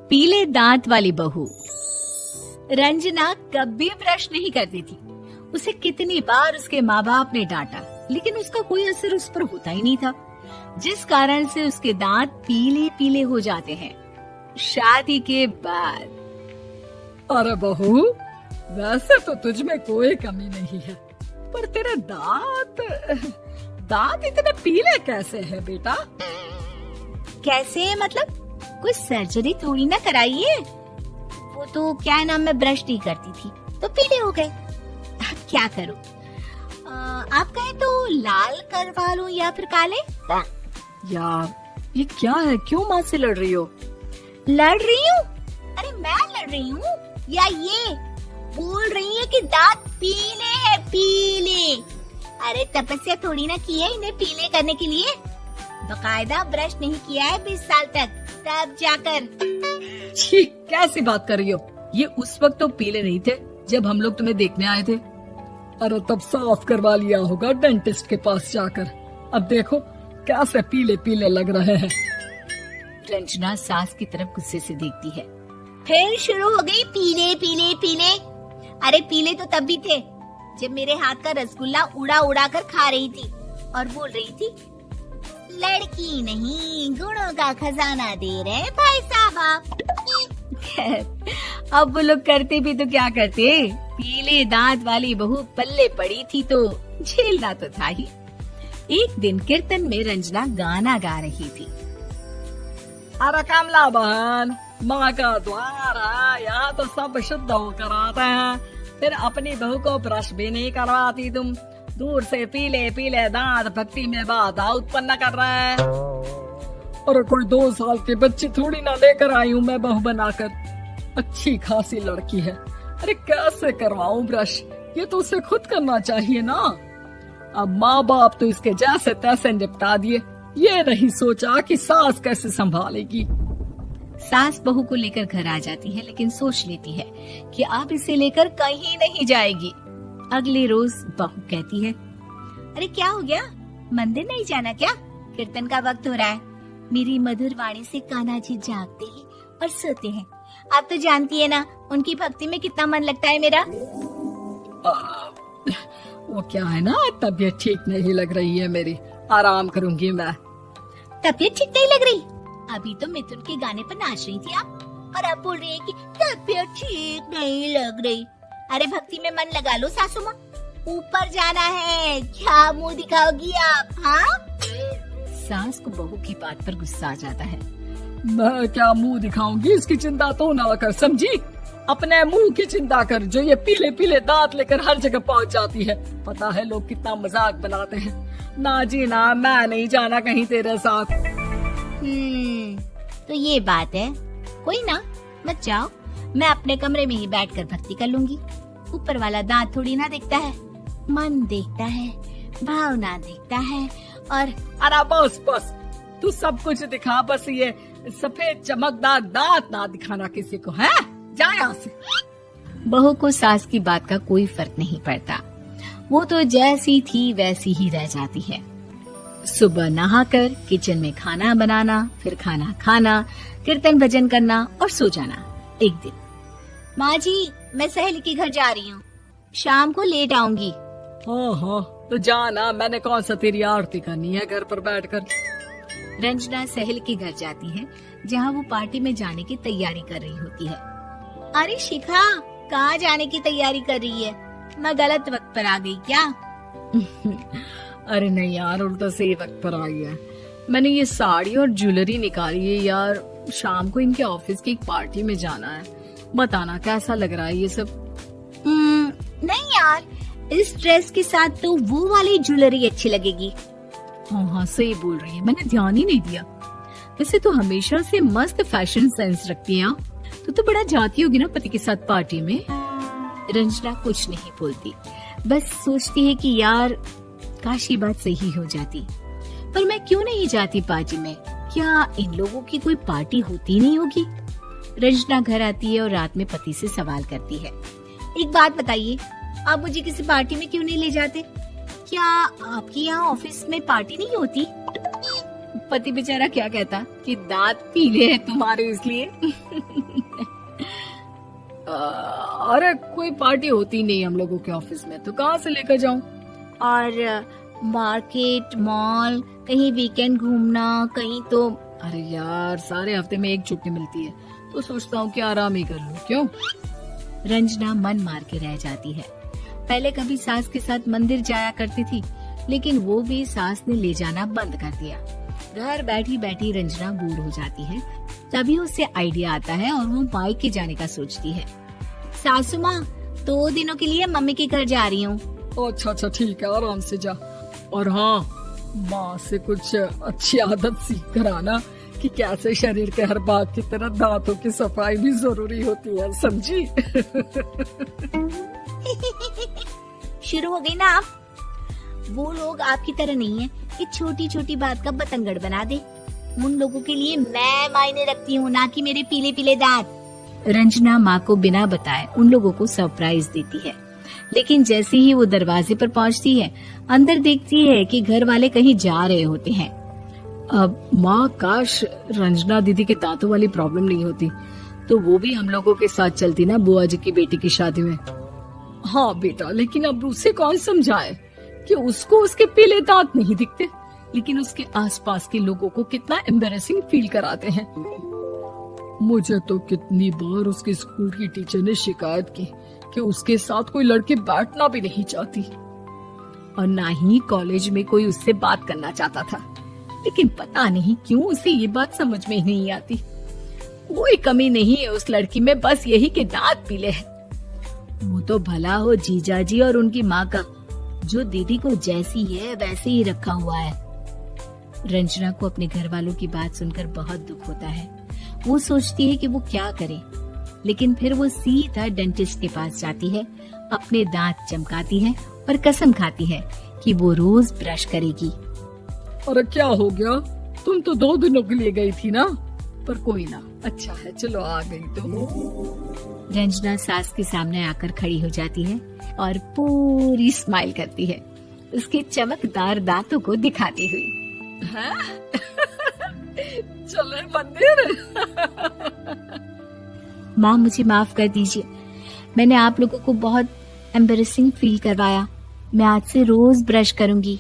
पीले दांत वाली बहू। रंजना कभी ब्रश नहीं करती थी। उसे कितनी बार उसके माँ बाप ने डांटा, लेकिन उसका कोई असर उस पर होता ही नहीं था, जिस कारण से उसके दांत पीले पीले हो जाते हैं। शादी के बाद। अरे बहू, वैसे तो तुझ में कोई कमी नहीं है, पर तेरे दांत इतने पीले कैसे हैं बेटा? कैसे मतलब? कोई सर्जरी थोड़ी ना कराइए। वो तो क्या है ना, मैं ब्रश नहीं करती थी तो पीले हो गए। अब क्या करूं? आप कहें तो लाल करवा लूं या फिर काले? यार ये क्या है, क्यों माँ से लड़ रही हो? लड़ रही हूँ? अरे मैं लड़ रही हूँ या ये बोल रही है कि दांत पीले हैं, पीले। अरे तपस्या थोड़ी ना की है इन्हें पीले करने के लिए। बकायदा ब्रश नहीं किया है 20 साल तक, तब जाकर। छी, कैसी बात कर रही हो? ये उस वक्त तो पीले नहीं थे जब हम लोग तुम्हें देखने आए थे। अरे तब साफ करवा लिया होगा डेंटिस्ट के पास जाकर। अब देखो कैसे पीले पीले लग रहे हैं। रंजना सास की तरफ गुस्से से देखती है। फिर शुरू हो गई पीले पीले पीले। अरे पीले तो तब भी थे जब मेरे हाथ का रसगुल्ला उड़ा उड़ा कर खा रही थी और बोल रही थी, लड़की नहीं गुणों का खजाना दे रहे भाई साहब आप। अब वो लोग करते भी तो क्या करते, पीले दांत वाली बहू पल्ले पड़ी थी तो झेलना तो था ही। एक दिन कीर्तन में रंजना गाना गा रही थी। अरे कमला बहन, माँ का द्वार है, यहाँ तो सब शुद्ध होकर आते हैं, फिर अपनी बहू को ब्रश भी नहीं करवाती तुम। दूर से पीले पीले दांत भक्ति में बाधा उत्पन्न कर रहे हैं। अरे कोई 2 साल के बच्ची थोड़ी ना लेकर आई हूँ मैं बहू बनाकर। अच्छी खासी लड़की है, अरे कैसे करवाऊं ब्रश? ये तो उसे खुद करना चाहिए ना। अब माँ बाप तो इसके जैसे तैसे निपटा दिए, ये नहीं सोचा कि सास कैसे संभालेगी। सास बहू को लेकर घर आ जाती है, लेकिन सोच लेती है कि अब इसे लेकर कहीं नहीं जाएगी। अगले रोज बहू कहती है, अरे क्या हो गया, मंदिर नहीं जाना क्या? कीर्तन का वक्त हो रहा है। मेरी मधुर वाणी से कान्हा जी जागते हैं और सोते हैं। आप तो जानती है ना उनकी भक्ति में कितना मन लगता है मेरा। वो क्या है ना, तबीयत ठीक नहीं लग रही है मेरी, आराम करूंगी मैं। तबीयत ठीक नहीं लग रही? अभी तो मिथुन के गाने पर नाच रही थी आप, और अब बोल रही है कि तबीयत ठीक नहीं लग रही। अरे भक्ति में मन लगा लो सासू माँ, ऊपर जाना है, क्या मुंह दिखाओगी आप? हाँ? सास को बहू की बात पर गुस्सा आ जाता है। मैं क्या मुंह दिखाऊंगी, इसकी चिंता तो ना कर, समझी? अपने मुंह की चिंता कर, जो ये पीले पीले दांत लेकर हर जगह पहुंच जाती है। पता है लोग कितना मजाक बनाते हैं। ना जी ना, मैं नहीं जाना कहीं तेरे साथ। तो ये बात है, कोई ना, मत जाओ, मैं अपने कमरे में ही बैठकर भक्ति कर लूंगी। ऊपर वाला दांत थोड़ी ना देखता है, मन देखता है, भावना देखता है। और अरे बस बस, तू सब कुछ दिखा, बस ये सफेद चमकदार दांत ना दिखाना किसी को, है? जा यहाँ से। बहू को सास की बात का कोई फर्क नहीं पड़ता, वो तो जैसी थी वैसी ही रह जाती है। सुबह नहाकर किचन में खाना बनाना, फिर खाना खाना, कीर्तन भजन करना और सो जाना। एक दिन, माँ जी मैं सहेली के घर जा रही हूँ, शाम को लेट आऊंगी। हाँ, तो जाना, मैंने कौन सा तेरी आरती करनी है घर पर बैठकर। रंजना सहेली के घर जाती है, जहाँ वो पार्टी में जाने की तैयारी कर रही होती है। अरे शिखा, कहाँ जाने की तैयारी कर रही है? मैं गलत वक्त पर आ गई क्या? अरे नहीं यार, उल्टा सही वक्त पर आई है। मैंने ये साड़ी और ज्वेलरी निकाली है यार, शाम को इनके ऑफिस की एक पार्टी में जाना है। बताना कैसा लग रहा है ये सब? नहीं यार, इस ड्रेस के साथ तो वो वाली ज्वेलरी अच्छी लगेगी। हाँ, सही बोल रही है, मैंने ध्यान ही नहीं दिया। वैसे तो हमेशा से मस्त फैशन सेंस रखती है। तो बड़ा जाती होगी ना पति के साथ पार्टी में। रंजना कुछ नहीं बोलती, बस सोचती है कि यार काश ये बात सही हो जाती, पर मैं क्यों नहीं जाती पार्टी में? क्या इन लोगों की कोई पार्टी होती नहीं होगी? रंजना घर आती है और रात में पति से सवाल करती है, एक बात बताइए, आप मुझे किसी पार्टी में क्यों नहीं ले जाते? क्या आपके यहाँ ऑफिस में पार्टी नहीं होती? पति बेचारा क्या कहता कि दांत पीले हैं तुम्हारे इसलिए। अरे कोई पार्टी होती नहीं हम लोगों के ऑफिस में, तो कहाँ से लेकर जाऊं? और मार्केट, मॉल, कहीं वीकेंड घूमना, कहीं तो। अरे यार, सारे हफ्ते में एक छुट्टी मिलती है, तो सोचता हूँ कि आराम ही कर लूं। क्यों? रंजना मन मार के रह जाती है। पहले कभी सास के साथ मंदिर जाया करती थी, लेकिन वो भी सास ने ले जाना बंद कर दिया। घर बैठी बैठी रंजना बोर हो जाती है। तभी उसे आइडिया आता है और वो मायके जाने का सोचती है। सासू माँ, 2 दिनों के लिए मम्मी के घर जा रही हूँ। अच्छा ठीक है, आराम से जा। और हाँ, माँ से कुछ अच्छी आदत सीख कर आना कि कैसे शरीर के हर भाग की तरह दांतों की सफाई भी जरूरी होती है, समझी? शुरू हो गई ना आप? वो लोग आपकी तरह नहीं है कि छोटी छोटी बात का बतंगड़ बना दे। उन लोगों के लिए मैं मायने रखती हूँ, ना कि मेरे पीले पीले दांत। रंजना माँ को बिना बताए उन लोगों को सरप्राइज देती है, लेकिन जैसे ही वो दरवाजे पर पहुँचती है, अंदर देखती है कि घर वाले कहीं जा रहे होते हैं। अब माँ, काश रंजना दीदी के दांतों वाली प्रॉब्लम नहीं होती, तो वो भी हम लोगों के साथ चलती ना बुआ जी की बेटी की शादी में। हाँ बेटा, लेकिन अब उसे कौन समझाए कि उसको उसके पीले दांत नहीं दिखते, लेकिन उसके आसपास के लोगों को कितना एम्बैरेसिंग फील कराते हैं। मुझे तो कितनी बार उसके स्कूल की टीचर ने शिकायत की कि उसके साथ कोई लड़की बैठना भी नहीं चाहती, और ना ही कॉलेज में कोई उससे बात करना चाहता था। लेकिन पता नहीं क्यों उसे ये बात समझ में ही नहीं आती। कोई कमी नहीं है उस लड़की में, बस यही कि दांत पीले हैं। वो तो भला हो जीजा जी और उनकी माँ का, जो दीदी को जैसी है वैसे ही रखा हुआ है। रंजना को अपने घर वालों की बात सुनकर बहुत दुख होता है। वो सोचती है कि वो क्या करे, लेकिन फिर वो सीधा डेंटिस्ट के पास जाती है, अपने दांत चमकाती है और कसम खाती है कि वो रोज ब्रश करेगी। अरे क्या हो गया? तुम तो 2 दिनों के लिए गई थी ना, पर कोई ना, अच्छा है, चलो आ गई तो। रंजना सास के सामने आकर खड़ी हो जाती है और पूरी स्माइल करती है, उसके चमकदार दांतों को दिखाती हुई। चले मंदिर। माँ, मुझे माफ कर दीजिए, मैंने आप लोगों को बहुत एम्बैरेसिंग फील करवाया। मैं आज से रोज ब्रश करूंगी।